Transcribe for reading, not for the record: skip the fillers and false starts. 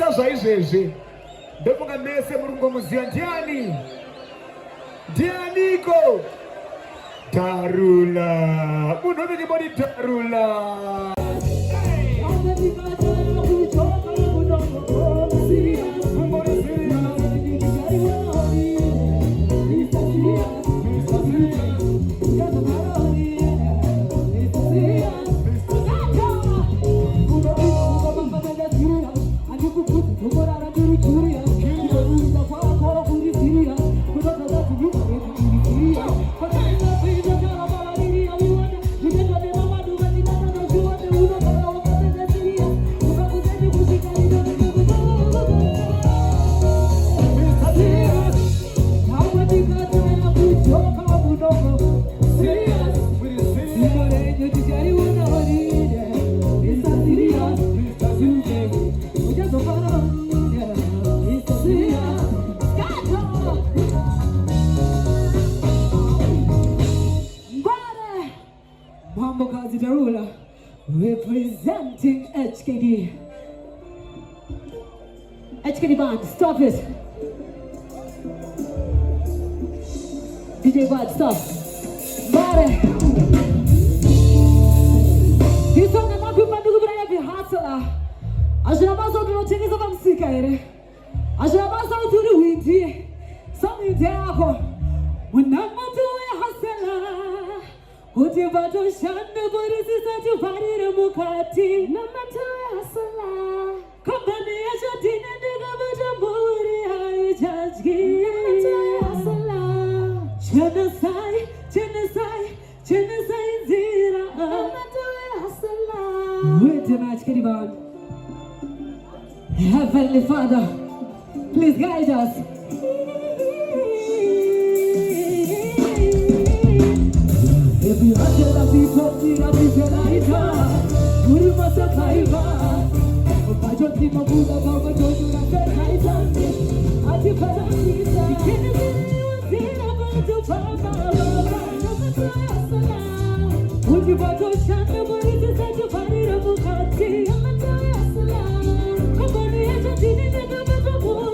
Ndisa zvaizvezvi ndofunga mese muri kungomuziva ndiani? Ndianiko? Darulah. Munhu unochibodi Darulah. Darulah representing HKD. HKD band, stop it. DJ band, stop. Bora. Isso é uma coisa do Brasil de raça lá. A gente vai fazer o time da música, né? A gente vai fazer o tudo windy. Só me dê água. O nome do é raça. Uti bato shanda borisi sati varira mukati namatoya hasala kabane ya jatine ndiga bata buri hai jajgi namatoya hasala chena sai zira namatoya hasala. Wait a minute, Kediban. Heavenly Father, please guide us. If you have to love me, talk to me, I'll be your lighter. Guru Masa Kaiva. If I don't keep my Buddha, Baba, don't you like that Kaiser? I keep a lot of things. You can't even see I'm going to Baba. Would you want to shine?